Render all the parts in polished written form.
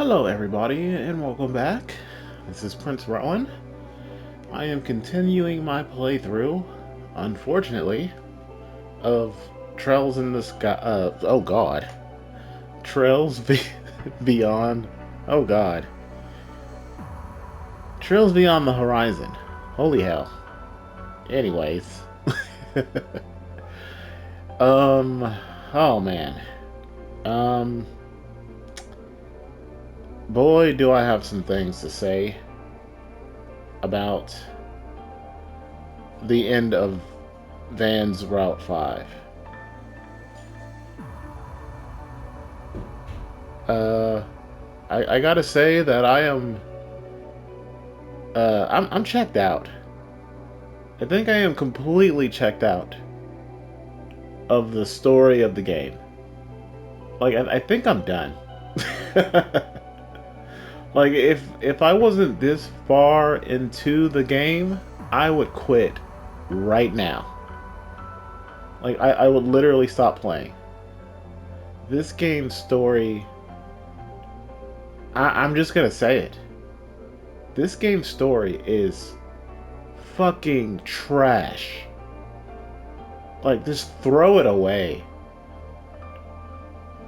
Hello everybody and welcome back. This is Prince Rowan. I am continuing my playthrough, unfortunately, of Trails in the Sky, oh god. Beyond, oh god. Trails Beyond the Horizon. Holy hell. Anyways. um, oh man. Um, boy do I have some things to say about the end of Van's Route 5. Uh, I gotta say that I am, I'm checked out. I think I am completely checked out of the story of the game. Like, I think I'm done. Like, if I wasn't this far into the game, I would quit right now. Like, I would literally stop playing. This game's story, I'm just gonna say it. This game's story is fucking trash. Like, just throw it away.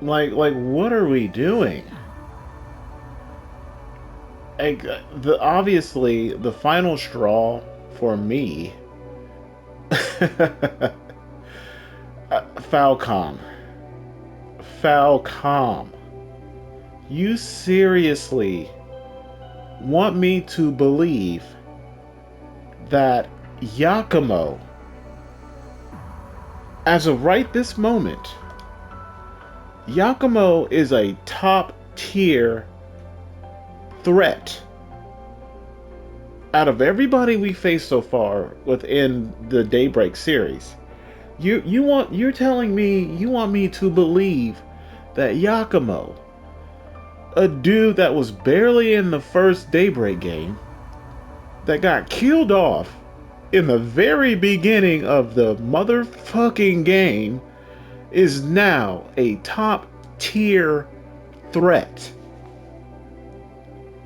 Like, what are we doing? Like, obviously, the final straw for me, Falcom. Falcom. You seriously want me to believe that Yakumo, as of right this moment, Yakumo is a top tier threat out of everybody we faced so far within the Daybreak series? You're telling me you want me to believe that Yakumo, a dude that was barely in the first Daybreak game, that got killed off in the very beginning of the motherfucking game, is now a top tier threat?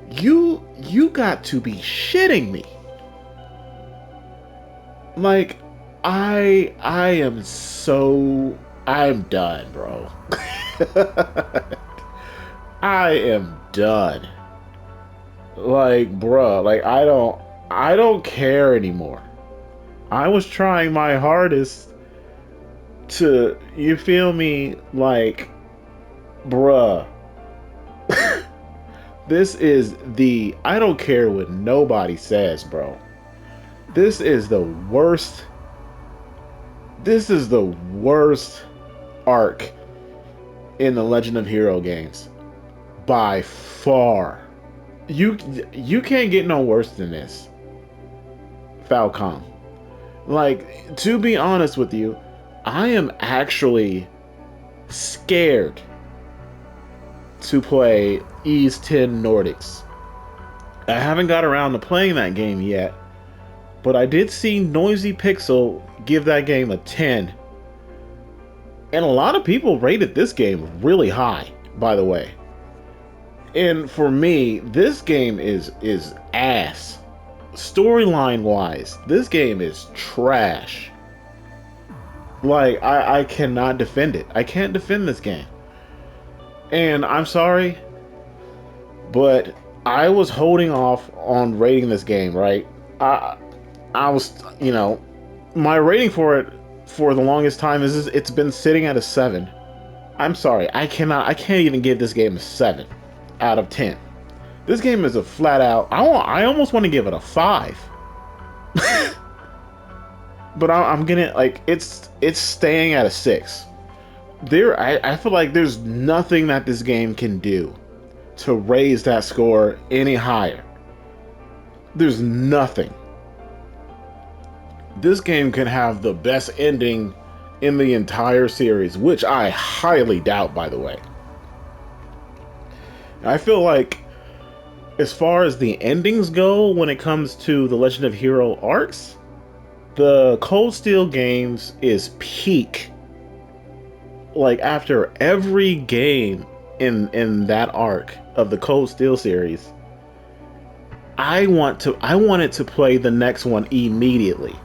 You got to be shitting me. Like, I'm done, bro. I am done. Like, bruh, like I don't care anymore. I was trying my hardest to, you feel me, like, bruh. This is the, I don't care what nobody says, bro. This is the worst. This is the worst arc in the Legend of Hero games by far. You can't get no worse than this, Falcom. Like, to be honest with you, I am actually scared to play Ys 10 Nordics. I haven't got around to playing that game yet, but I did see Noisy Pixel give that game a 10. And a lot of people rated this game really high, by the way. And for me, this game is ass. Storyline wise, this game is trash. Like, I cannot defend it. I can't defend this game. And I'm sorry, but I was holding off on rating this game, right? I was, my rating for it for the longest time is it's been sitting at a 7. I'm sorry, I can't even give this game a 7 out of 10. This game is a flat out, I almost want to give it a 5. But I'm gonna, like, it's staying at a 6. I feel like there's nothing that this game can do to raise that score any higher. There's nothing. This game can have the best ending in the entire series, which I highly doubt, by the way. I feel like, as far as the endings go when it comes to the Legend of Hero arcs, the Cold Steel games is peak. Like, after every game in that arc of the Cold Steel series, I wanted to play the next one immediately.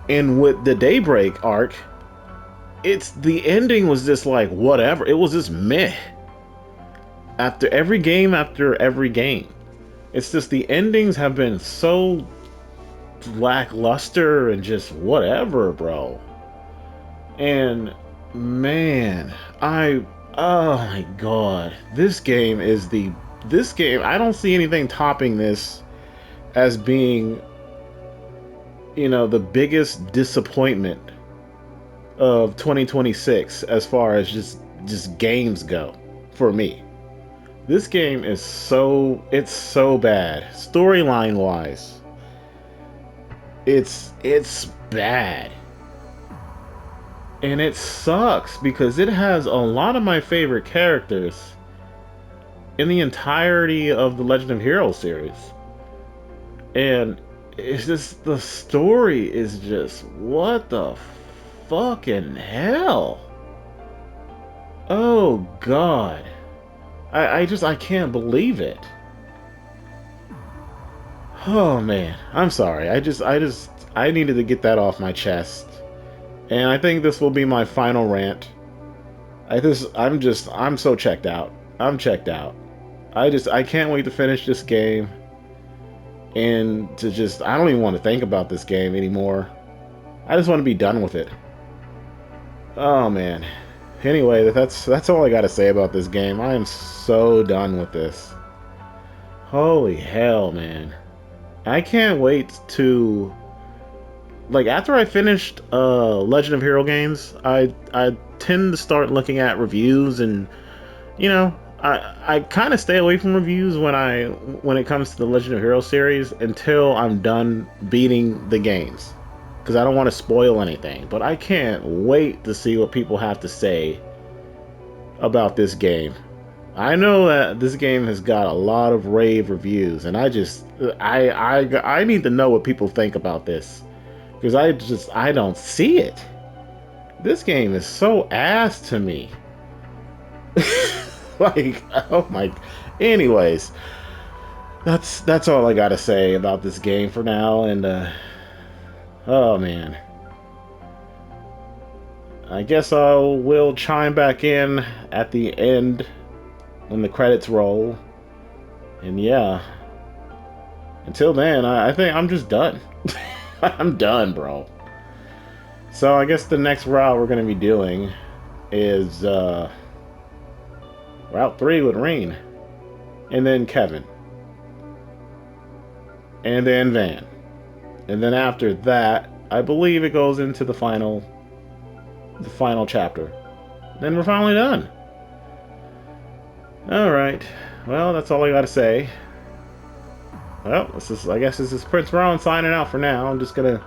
And with the Daybreak arc, it's the ending was just like whatever. It was just meh. After every game. It's just the endings have been so lackluster and just whatever, bro. And man, oh my god. This game, I don't see anything topping this as being, the biggest disappointment of 2026 as far as just games go for me. This game is it's so bad. Storyline wise, it's bad. And it sucks because it has a lot of my favorite characters in the entirety of the Legend of Heroes series. And it's just, the story is just, what the fucking hell? Oh god. I can't believe it. Oh man, I'm sorry. I needed to get that off my chest. And I think this will be my final rant. I'm so checked out. I'm checked out. I can't wait to finish this game. And I don't even want to think about this game anymore. I just want to be done with it. Oh man. Anyway, that's all I gotta say about this game. I am so done with this. Holy hell, man. I can't wait to... Like, after I finished Legend of Hero games, I tend to start looking at reviews and, I kind of stay away from reviews when it comes to the Legend of Hero series until I'm done beating the games. Because I don't want to spoil anything. But I can't wait to see what people have to say about this game. I know that this game has got a lot of rave reviews, and I need to know what people think about this. Because I don't see it. This game is so ass to me. Like, oh my... Anyways, that's all I gotta say about this game for now, and oh man. I guess I will chime back in at the end when the credits roll. And yeah. Until then, I think I'm just done. I'm done, bro. So I guess the next route we're going to be doing is Route 3 with Rean. And then Kevin. And then Van. And then after that, I believe it goes into the final chapter. Then we're finally done. Alright. Well, that's all I gotta say. Well, I guess this is Prince Ron signing out for now. I'm just gonna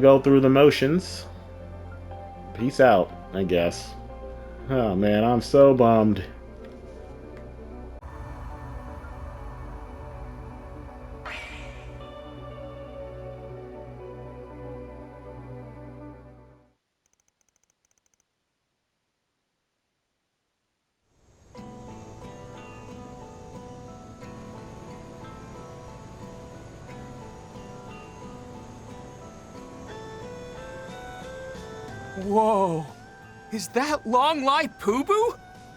go through the motions. Peace out, I guess. Oh man, I'm so bummed. Whoa! Is that Long Life Poo-Boo?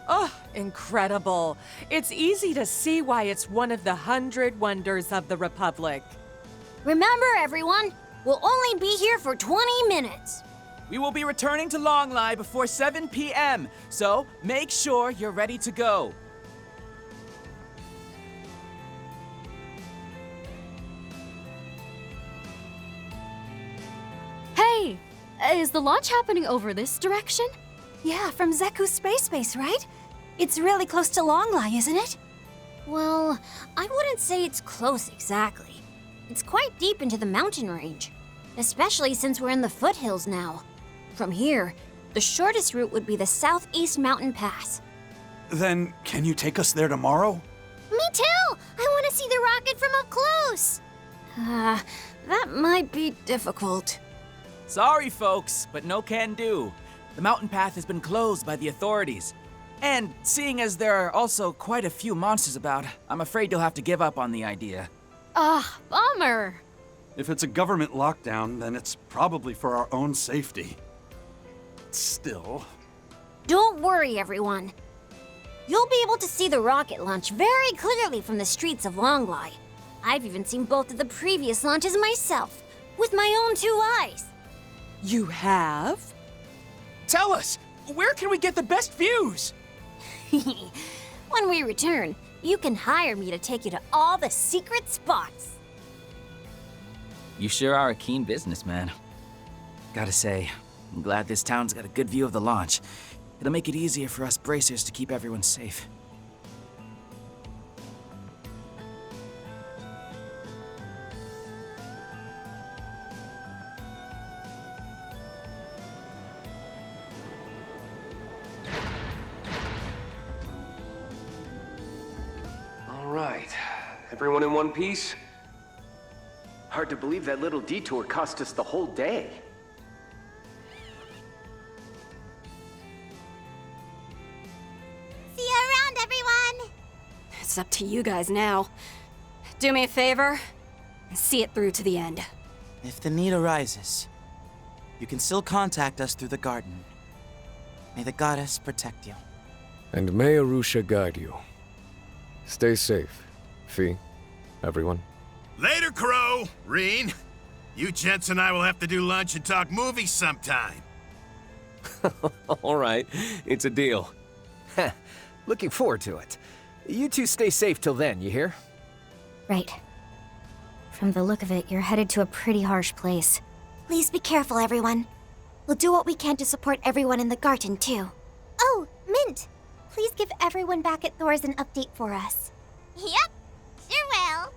Oh, incredible. It's easy to see why it's one of the 100 wonders of the Republic. Remember, everyone, we'll only be here for 20 minutes. We will be returning to Long Lai before 7 p.m., so make sure you're ready to go. Hey, is the launch happening over this direction? Yeah, from Zeku's space base, right? It's really close to Longlai, isn't it? Well, I wouldn't say it's close exactly. It's quite deep into the mountain range, especially since we're in the foothills now. From here, the shortest route would be the Southeast Mountain Pass. Then, can you take us there tomorrow? Me too! I want to see the rocket from up close! That might be difficult. Sorry, folks, but no can do. The mountain path has been closed by the authorities. And seeing as there are also quite a few monsters about, I'm afraid you'll have to give up on the idea. Ah, bummer. If it's a government lockdown, then it's probably for our own safety. Still. Don't worry, everyone. You'll be able to see the rocket launch very clearly from the streets of Longlie. I've even seen both of the previous launches myself, with my own 2 eyes. You have? Tell us, where can we get the best views? When we return, you can hire me to take you to all the secret spots. You sure are a keen businessman. Gotta say, I'm glad this town's got a good view of the launch. It'll make it easier for us bracers to keep everyone safe. All right. Everyone in one piece? Hard to believe that little detour cost us the whole day. See you around, everyone! It's up to you guys now. Do me a favor, and see it through to the end. If the need arises, you can still contact us through the garden. May the goddess protect you. And may Arusha guide you. Stay safe, Fee, everyone. Later, Crow! Rean! You gents and I will have to do lunch and talk movies sometime. All right, it's a deal. Looking forward to it. You two stay safe till then, you hear? Right. From the look of it, you're headed to a pretty harsh place. Please be careful, everyone. We'll do what we can to support everyone in the garden, too. Oh, Mint! Please give everyone back at Thor's an update for us. Yep, sure will.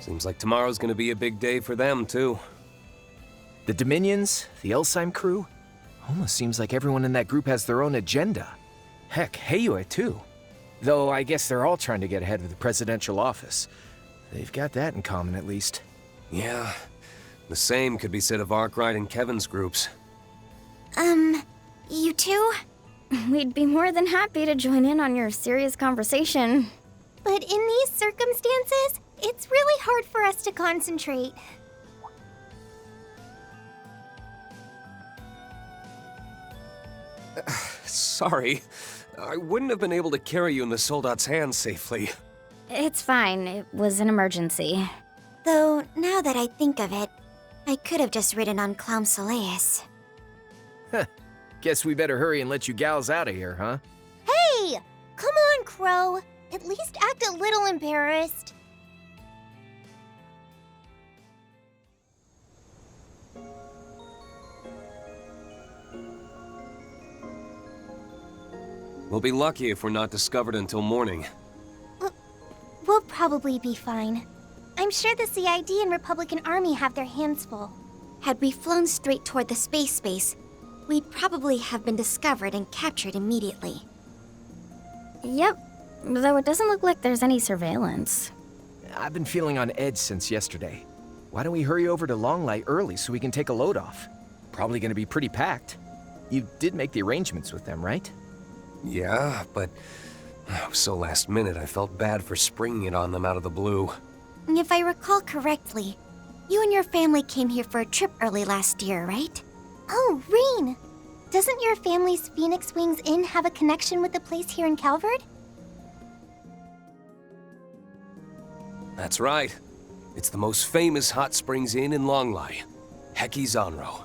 Seems like tomorrow's gonna be a big day for them, too. The Dominions, the Elsheim crew, almost seems like everyone in that group has their own agenda. Heck, Heiyue too. Though I guess they're all trying to get ahead of the presidential office. They've got that in common, at least. Yeah, the same could be said of Arkwright and Kevin's groups. You two? We'd be more than happy to join in on your serious conversation. But in these circumstances, it's really hard for us to concentrate. Sorry. I wouldn't have been able to carry you in the soldat's hands safely. It's fine. It was an emergency. Though, now that I think of it, I could have just ridden on Clown Soleus. Guess we better hurry and let you gals out of here, huh? Hey! Come on, Crow. At least act a little embarrassed. We'll be lucky if we're not discovered until morning. We'll probably be fine. I'm sure the CID and Republican Army have their hands full. Had we flown straight toward the space base, we'd probably have been discovered and captured immediately. Yep, though it doesn't look like there's any surveillance. I've been feeling on edge since yesterday. Why don't we hurry over to Longlight early so we can take a load off? Probably gonna be pretty packed. You did make the arrangements with them, right? Yeah, but it was so last minute I felt bad for springing it on them out of the blue. If I recall correctly, you and your family came here for a trip early last year, right? Oh, Rean! Doesn't your family's Phoenix Wings Inn have a connection with the place here in Calvard? That's right. It's the most famous hot springs inn in Longlai, Heki Zanro.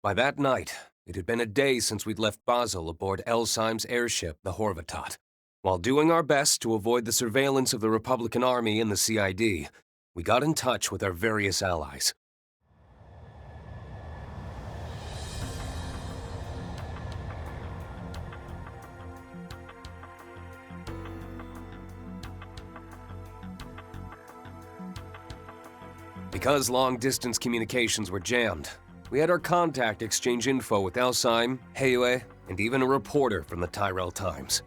By that night, it had been a day since we'd left Basel aboard Elsheim's airship, the Horvatot. While doing our best to avoid the surveillance of the Republican Army and the CID, we got in touch with our various allies. Because long-distance communications were jammed, we had our contact exchange info with Elsyme, Heiyue, and even a reporter from the Tyrell Times.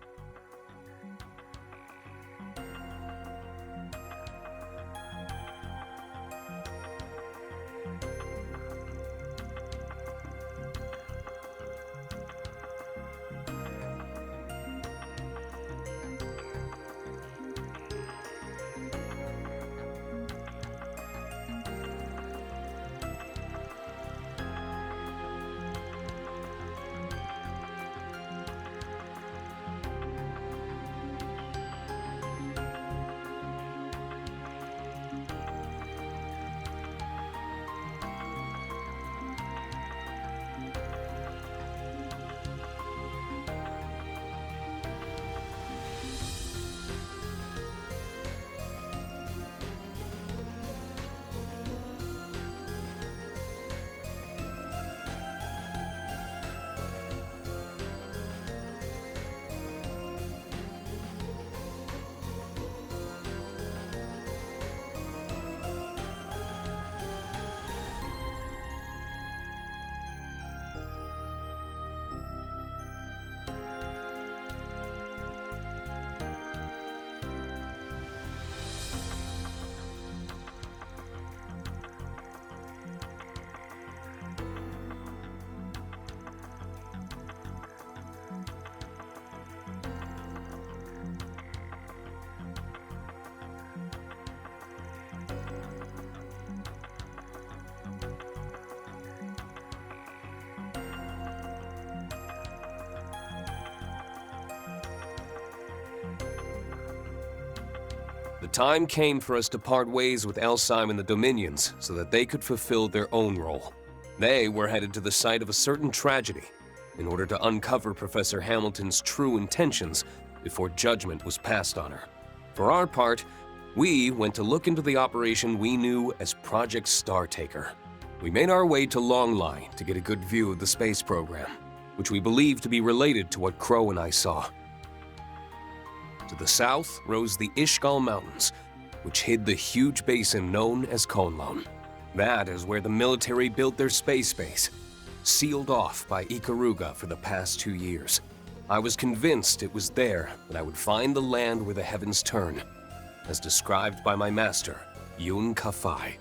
The time came for us to part ways with Elsyme and the Dominions so that they could fulfill their own role. They were headed to the site of a certain tragedy in order to uncover Professor Hamilton's true intentions before judgment was passed on her. For our part, we went to look into the operation we knew as Project Startaker. We made our way to Longline to get a good view of the space program, which we believed to be related to what Crow and I saw. To the south rose the Ishgal Mountains, which hid the huge basin known as Konlon. That is where the military built their space base, sealed off by Ikaruga for the past 2 years. I was convinced it was there that I would find the land where the heavens turn, as described by my master, Yun Kafai.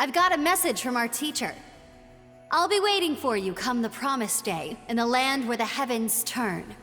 I've got a message from our teacher. I'll be waiting for you come the promised day, in the land where the heavens turn.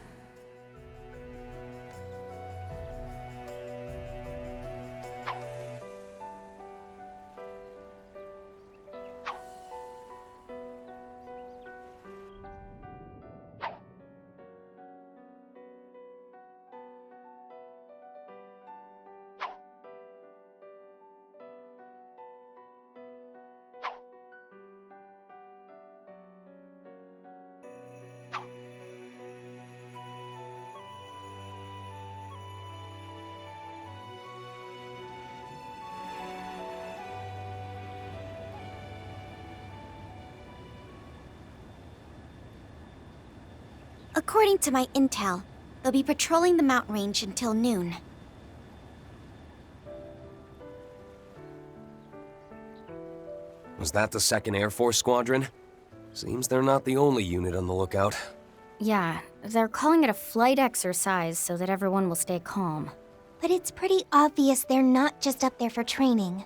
According to my intel, they'll be patrolling the mountain range until noon. Was that the 2nd Air Force Squadron? Seems they're not the only unit on the lookout. Yeah, they're calling it a flight exercise so that everyone will stay calm. But it's pretty obvious they're not just up there for training.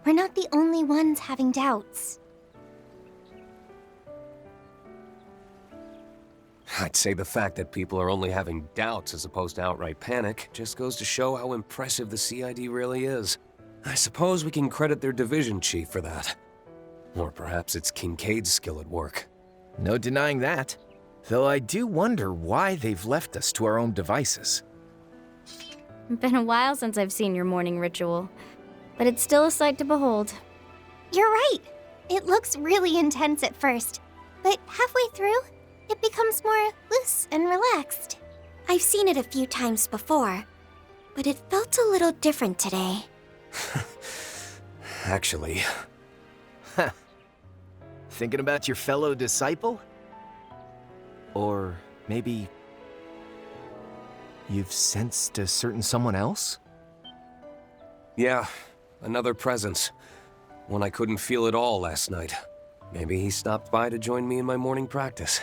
We're not the only ones having doubts. I'd say the fact that people are only having doubts as opposed to outright panic just goes to show how impressive the CID really is. I suppose we can credit their division chief for that. Or perhaps it's Kincaid's skill at work. No denying that. Though I do wonder why they've left us to our own devices. Been a while since I've seen your morning ritual, but it's still a sight to behold. You're right. It looks really intense at first, but halfway through, it becomes more loose and relaxed. I've seen it a few times before, but it felt a little different today. Actually... Thinking about your fellow disciple? Or maybe... you've sensed a certain someone else? Yeah, another presence. One I couldn't feel at all last night. Maybe he stopped by to join me in my morning practice.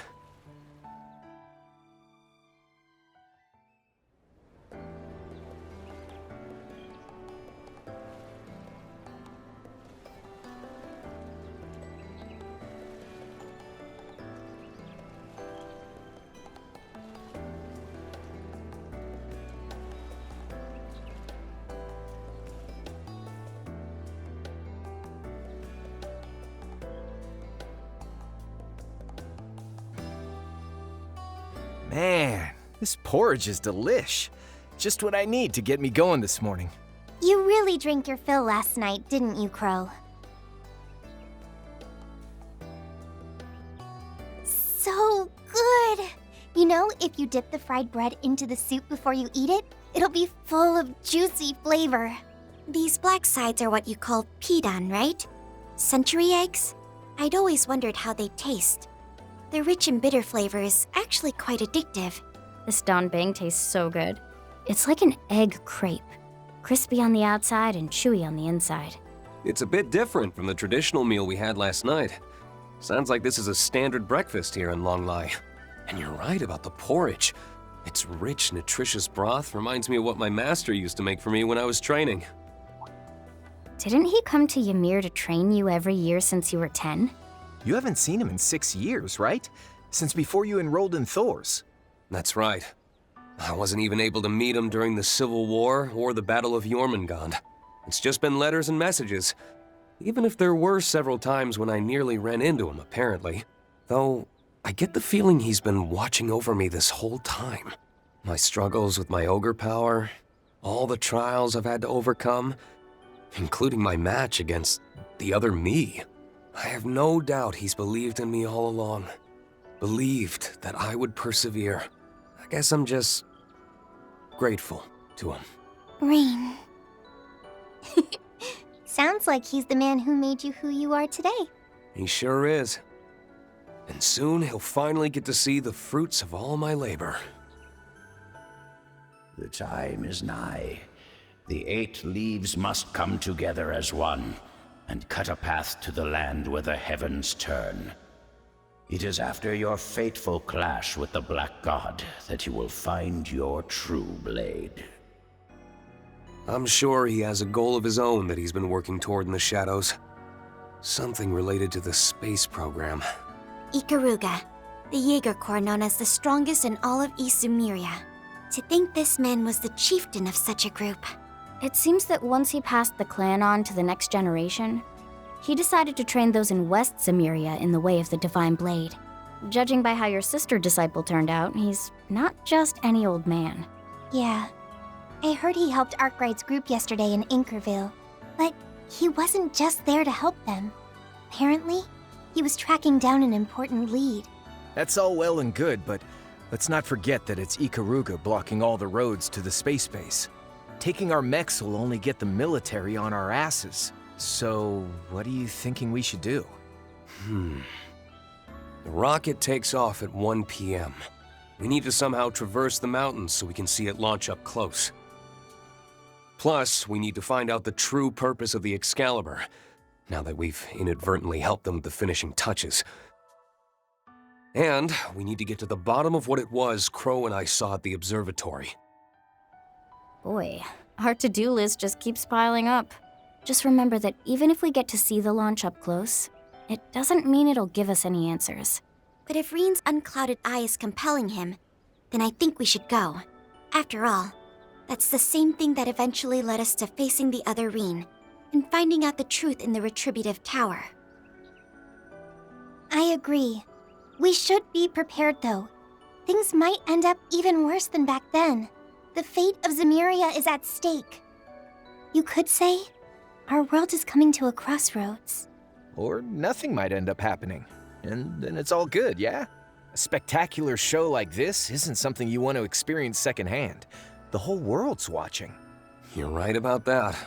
Man, this porridge is delish. Just what I need to get me going this morning. You really drank your fill last night, didn't you, Crow? So good! You know, if you dip the fried bread into the soup before you eat it, it'll be full of juicy flavor. These black sides are what you call pidan, right? Century eggs? I'd always wondered how they taste. Their rich and bitter flavor is actually quite addictive. This danbang tastes so good. It's like an egg crepe. Crispy on the outside and chewy on the inside. It's a bit different from the traditional meal we had last night. Sounds like this is a standard breakfast here in Longlai. And you're right about the porridge. Its rich, nutritious broth reminds me of what my master used to make for me when I was training. Didn't he come to Ymir to train you every year since you were 10? You haven't seen him in 6 years, right? Since before you enrolled in Thor's. That's right. I wasn't even able to meet him during the Civil War or the Battle of Jormungand. It's just been letters and messages. Even if there were several times when I nearly ran into him, apparently. Though, I get the feeling he's been watching over me this whole time. My struggles with my ogre power, all the trials I've had to overcome, including my match against the other me. I have no doubt he's believed in me all along. Believed that I would persevere. I guess I'm just grateful to him. Rean. Sounds like he's the man who made you who you are today. He sure is. And soon he'll finally get to see the fruits of all my labor. The time is nigh. The 8 leaves must come together as one, and cut a path to the land where the heavens turn. It is after your fateful clash with the Black God that you will find your true blade. I'm sure he has a goal of his own that he's been working toward in the shadows. Something related to the space program. Ikaruga, the Jaeger Corps known as the strongest in all of East Sumeria. To think this man was the chieftain of such a group. It seems that once he passed the clan on to the next generation, he decided to train those in West Sumeria in the way of the Divine Blade. Judging by how your sister disciple turned out, he's not just any old man. Yeah. I heard he helped Arkwright's group yesterday in Inkerville. But he wasn't just there to help them. Apparently, he was tracking down an important lead. That's all well and good, but let's not forget that it's Ikaruga blocking all the roads to the space base. Taking our mechs will only get the military on our asses. So, what are you thinking we should do? The rocket takes off at 1 p.m. We need to somehow traverse the mountains so we can see it launch up close. Plus, we need to find out the true purpose of the Excalibur, now that we've inadvertently helped them with the finishing touches. And we need to get to the bottom of what it was Crow and I saw at the observatory. Boy, our to-do list just keeps piling up. Just remember that even if we get to see the launch up close, it doesn't mean it'll give us any answers. But if Rean's unclouded eye is compelling him, then I think we should go. After all, that's the same thing that eventually led us to facing the other Rean and finding out the truth in the Retributive Tower. I agree. We should be prepared, though. Things might end up even worse than back then. The fate of Zemuria is at stake. You could say, our world is coming to a crossroads. Or nothing might end up happening. And then it's all good, yeah? A spectacular show like this isn't something you want to experience secondhand. The whole world's watching. You're right about that.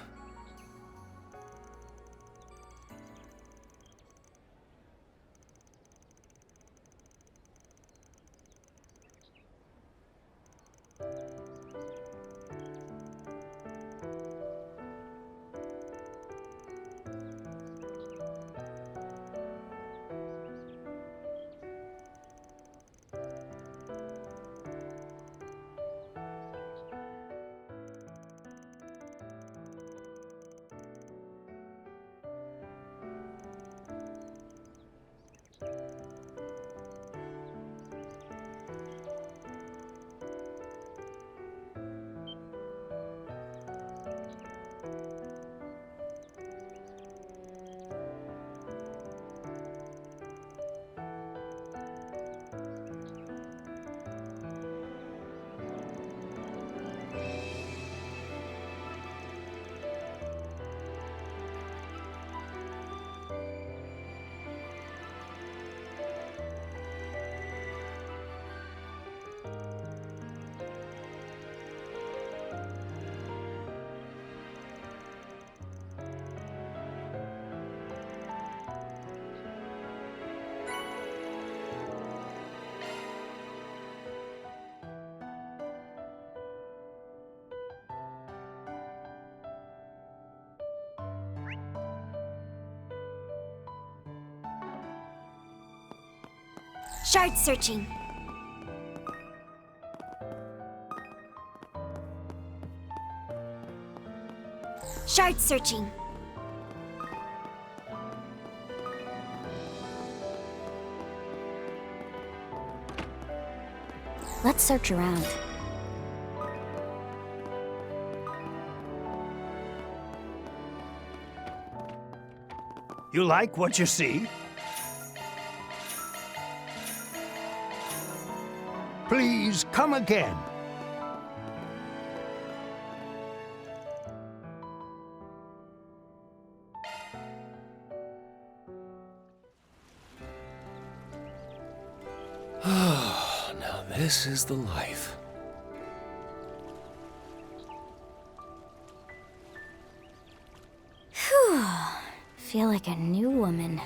Shard searching. Shard searching. Let's search around. You like what you see? Please come again. Now this is the life. Whew. Feel like a new woman.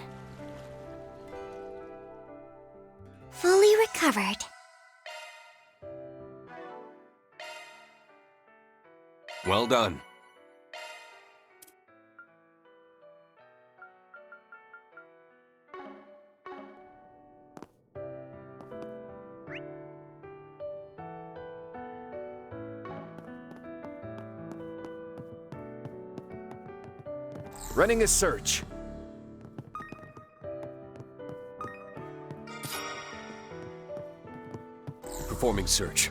Fully recovered. Well done. Running a search. Performing search.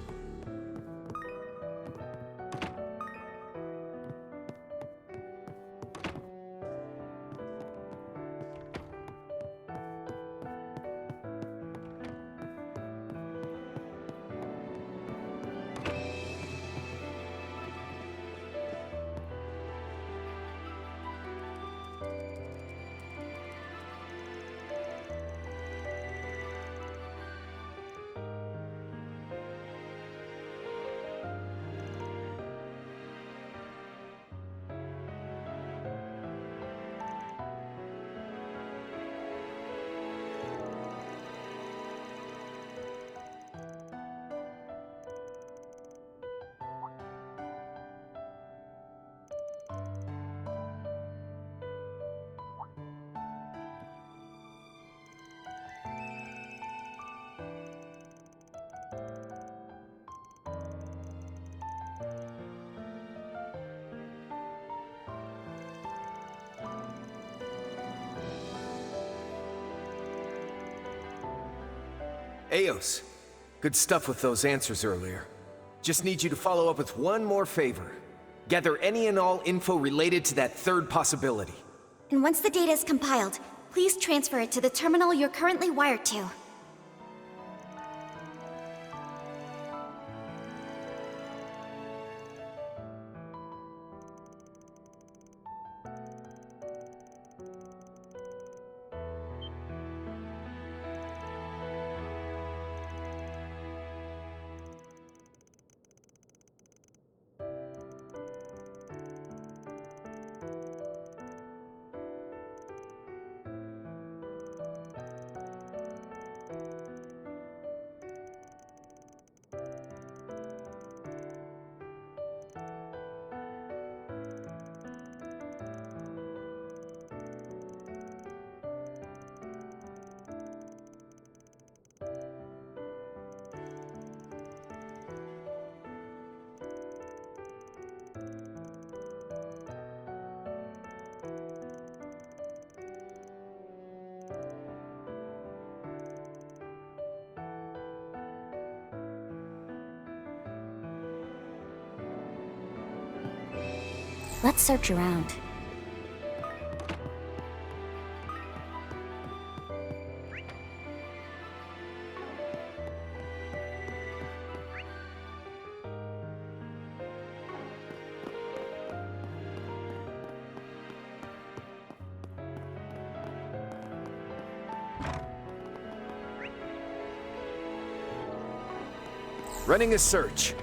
Eos, good stuff with those answers earlier. Just need you to follow up with one more favor. Gather any and all info related to that third possibility. And once the data is compiled, please transfer it to the terminal you're currently wired to. Let's search around. Running a search.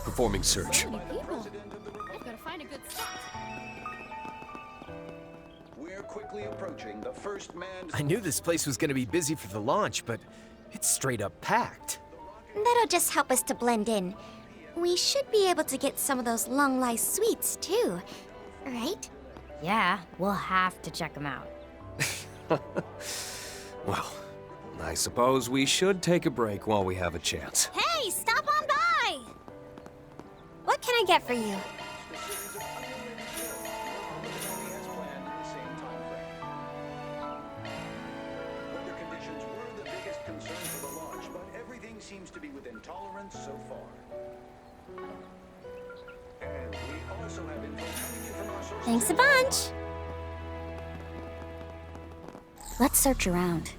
Performing search. I've got to find a good spot. We're quickly approaching the first manned... I knew this place was gonna be busy for the launch, but it's straight up packed. That'll just help us to blend in. We should be able to get some of those long-life sweets, too. Right? Yeah, we'll have to check them out. Well, I suppose we should take a break while we have a chance. Hey, stop on by! What can I get for you? Weather conditions were the biggest concern for the launch, but everything seems to be within tolerance so far. And we also have info coming in from our sources. Thanks a bunch! Let's search around.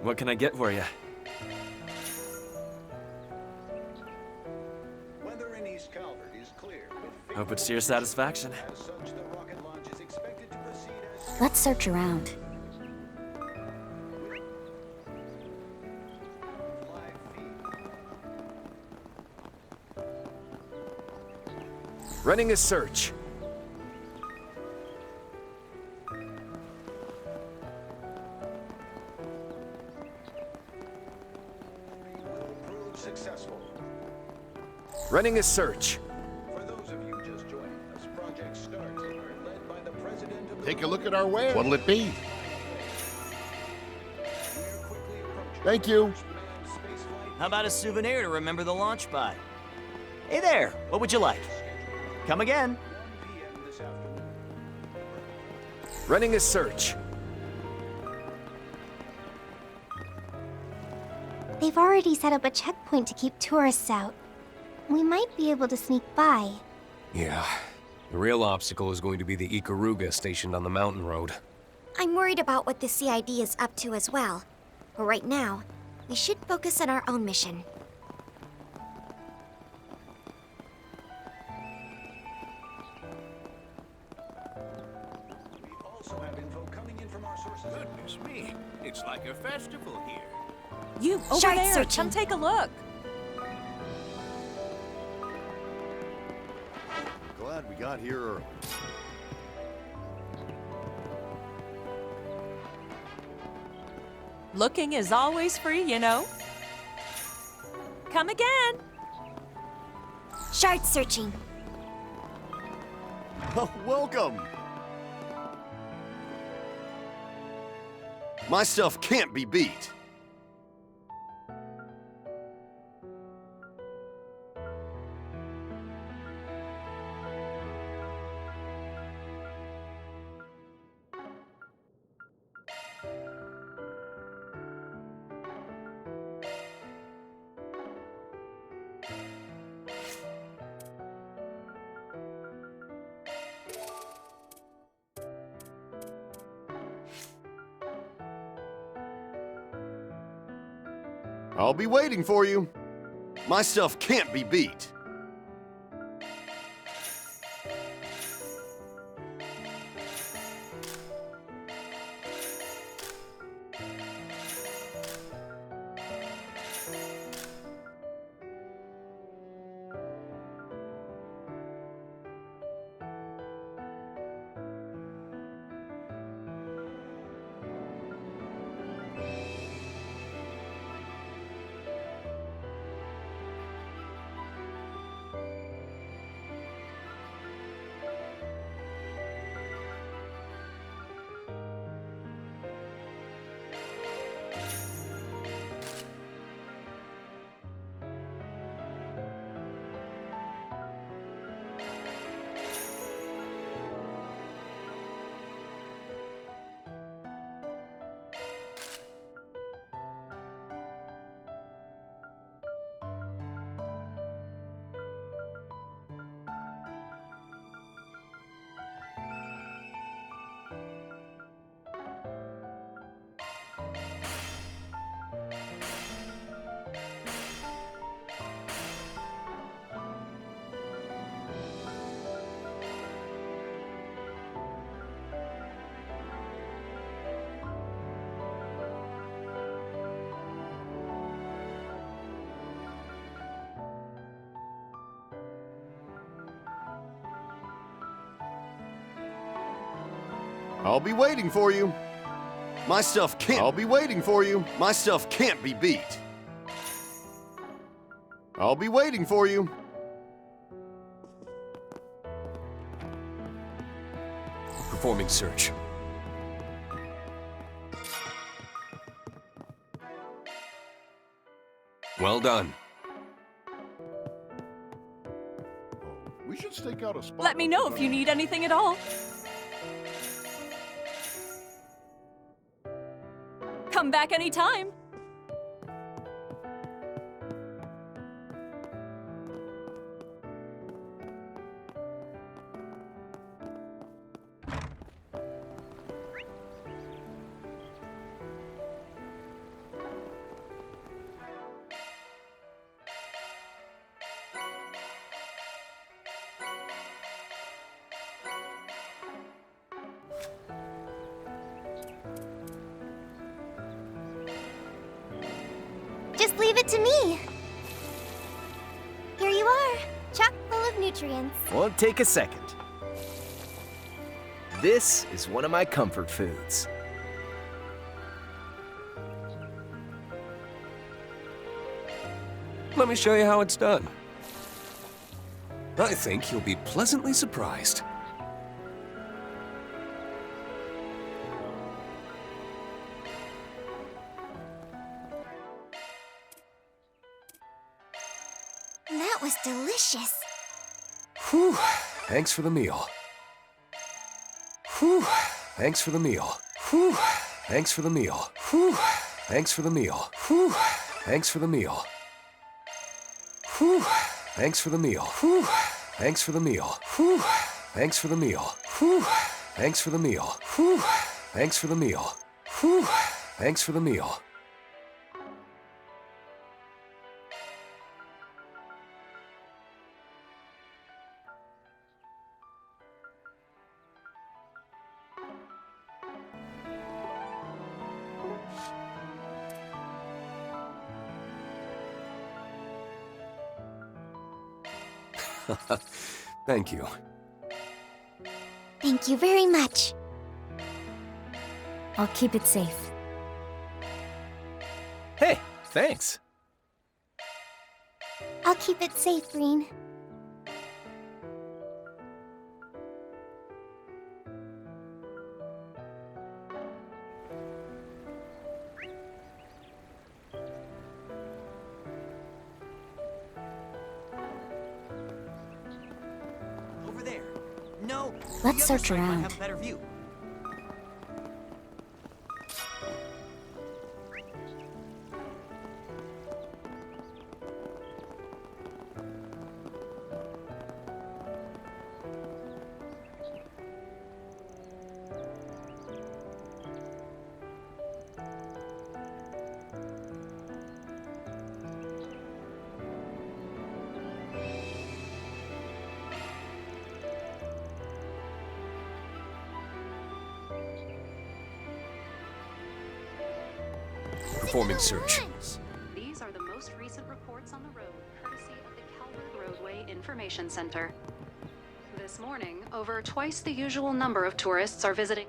What can I get for you? Weather in East Calvert is clear. Hope it's to your satisfaction. As such, the rocket launch is expected to proceed as... Let's search around. Running a search. Successful. Running a search. For those of you just joining us, Project Start are led by the president of the... Take a look at our ware. What'll it be? Thank you. How about a souvenir to remember the launch by? Hey there, what would you like? Come again. Running a search. They've already set up a checkpoint to keep tourists out. We might be able to sneak by. Yeah. The real obstacle is going to be the Ikaruga stationed on the mountain road. I'm worried about what the CID is up to as well. But right now, we should focus on our own mission. We also have info coming in from our sources. Goodness me, it's like a festival here. You, over Shard there, searching. come take a look. Glad we got here early. Looking is always free, you know. Come again. Shard searching. Oh, welcome. My stuff can't be beat. I'll be waiting for you. My stuff can't be beat. I'll be waiting for you. My stuff can't. I'll be waiting for you. My stuff can't be beat. I'll be waiting for you. Performing search. Well done. We should stake out a spot. Let me know if you need anything at all. Come back anytime. Just leave it to me. Here you are, chock full of nutrients. Won't take a second. This is one of my comfort foods. Let me show you how it's done. I think you'll be pleasantly surprised. That was delicious. Whew, thanks for the meal. Whew, thanks for the meal. Whew, thanks for the meal. Whew, thanks for the meal. Whew, thanks for the meal. Whew, thanks for the meal. Whew, thanks for the meal. Whew, thanks for the meal. Whew, thanks for the meal. Whew, thanks for the meal. Whew, thanks for the meal. Thank you. Thank you very much. I'll keep it safe. Hey, thanks. I'll keep it safe, Rean. Over there. No. Let's the other search side might around. have a better view. Performing search. These are the most recent reports on the road, courtesy of the Calvert Roadway Information Center. This morning, over twice the usual number of tourists are visiting.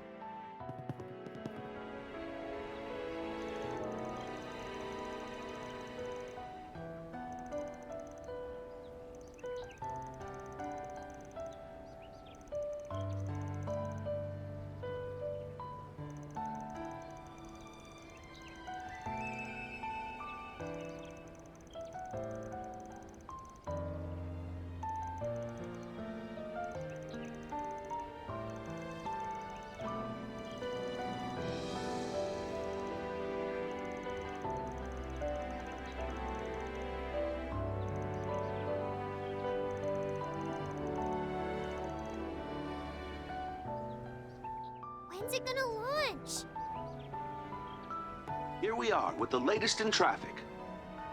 When's it gonna launch? Here we are with the latest in traffic.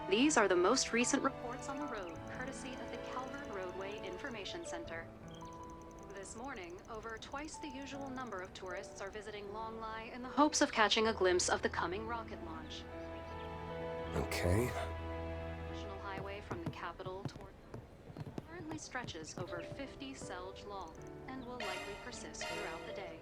These are the most recent reports on the road, courtesy of the Calvert Roadway Information Center. This morning, over twice the usual number of tourists are visiting Longlai in the hopes of catching a glimpse of the coming rocket launch. Okay. National highway from the capital toward currently stretches over 50 selj long and will likely persist throughout the day.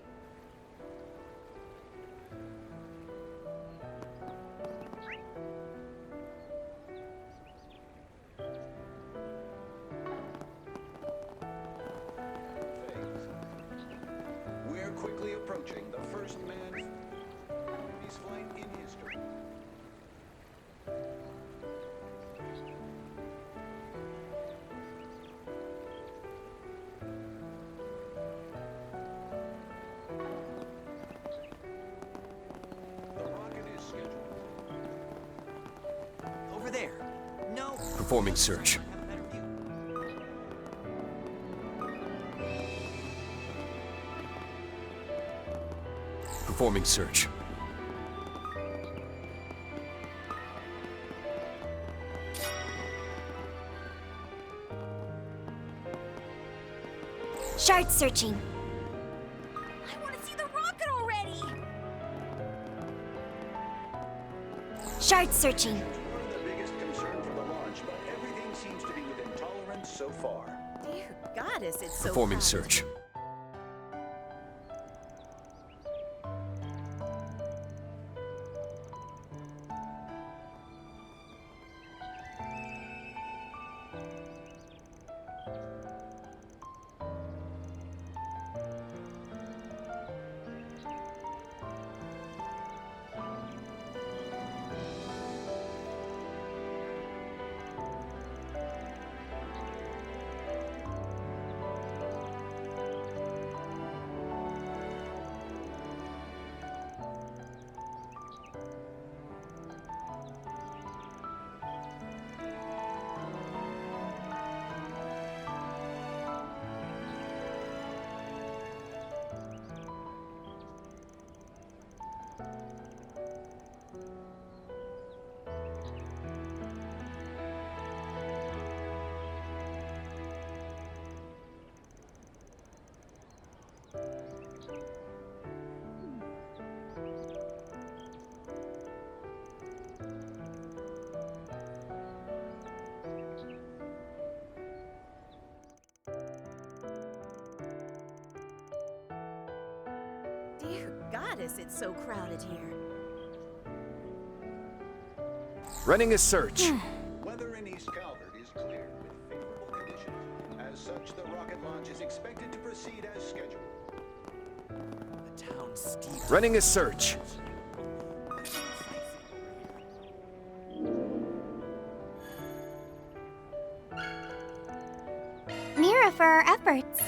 We're quickly approaching the first manned space flight in history. The rocket is scheduled. Over there. No. Performing search. Performing search. Shard searching. I want to see the rocket already. Shard searching. We're the biggest concern for the launch, but everything seems to be within tolerance so far. Dear goddess, it's so Performing fast. search. Dear goddess, it's so crowded here. Running a search. Weather in East Calvert is clear with favorable conditions. As such, the rocket launch is expected to proceed as scheduled. The town's steep. Running a search. Mira for our efforts.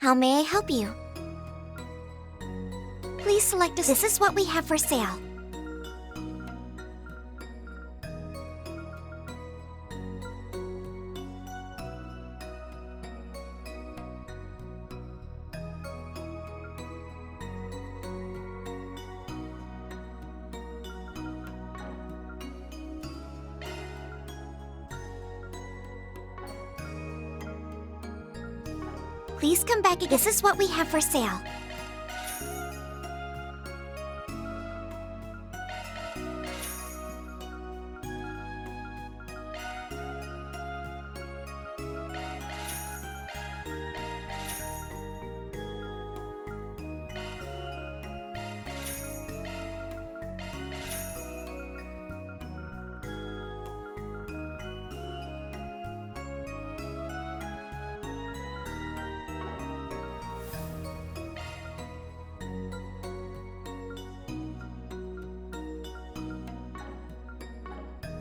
How may I help you? Please select a... This is what we have for sale. Please come back again. This is what we have for sale.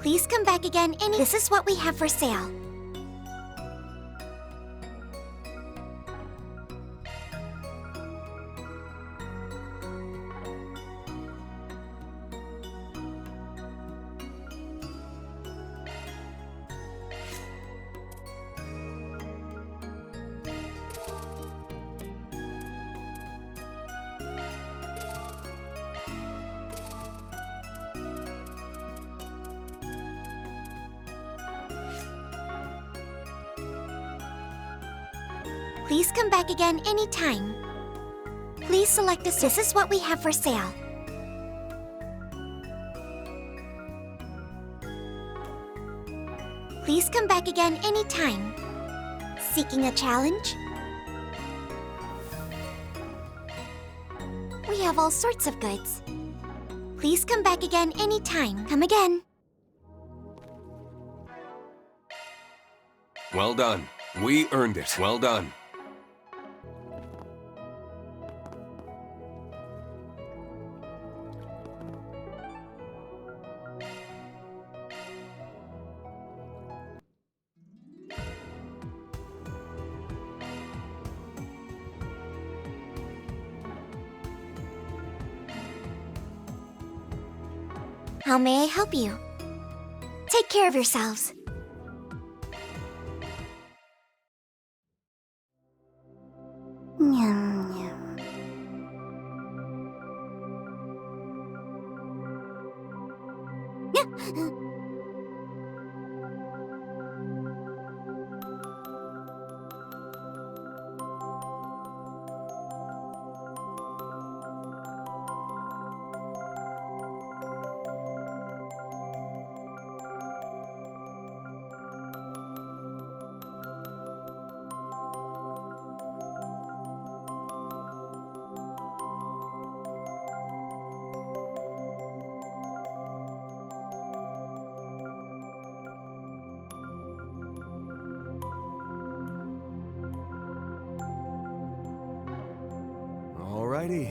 Please come back again any... This is what we have for sale. Please come back again anytime. Please select a... This is what we have for sale. Please come back again anytime. Seeking a challenge? We have all sorts of goods. Please come back again anytime. Come again. Well done. We earned it. Well done. How may I help you? Take care of yourselves. Nyum, nyum. Yeah. Alrighty.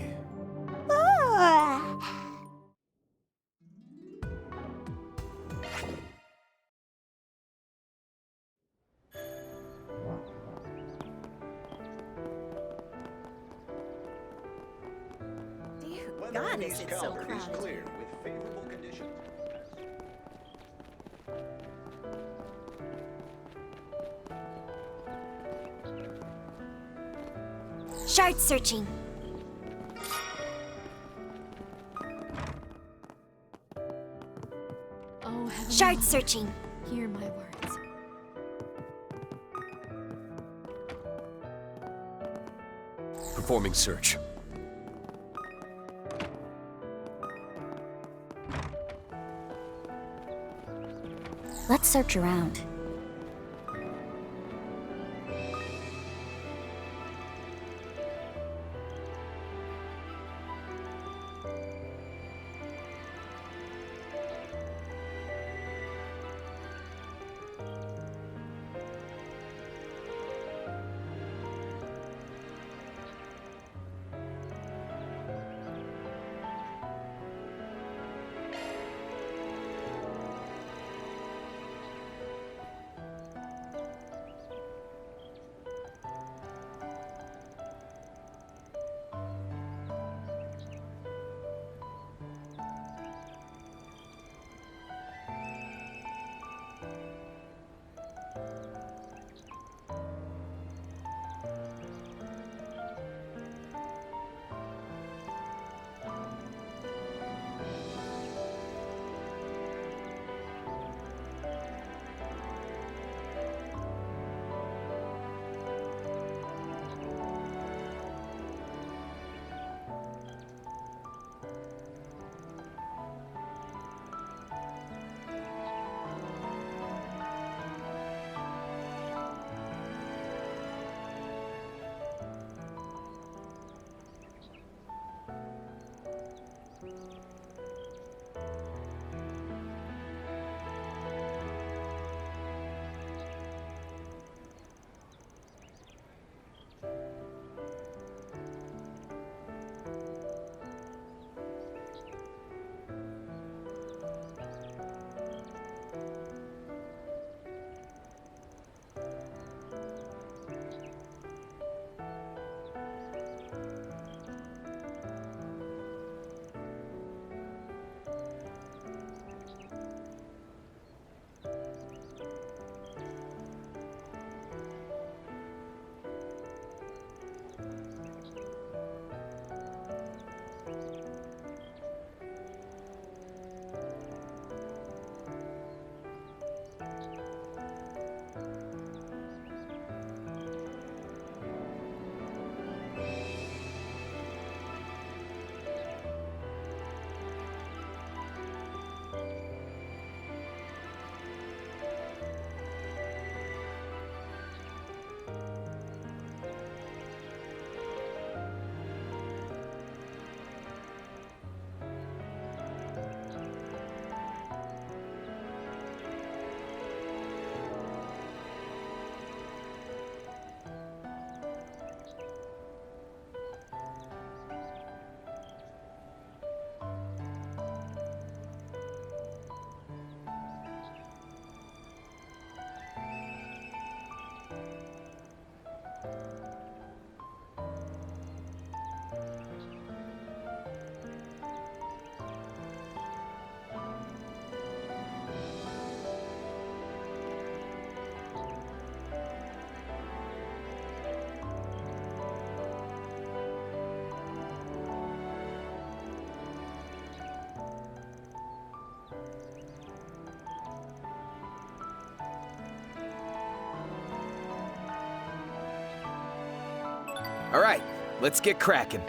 Dear Weather in goddess, East it's so Calvert is crowded. clear with favorable conditions. Shard searching. Oh, heaven. Shard searching. Hear my words. Performing search. Let's search around. All right, let's get cracking.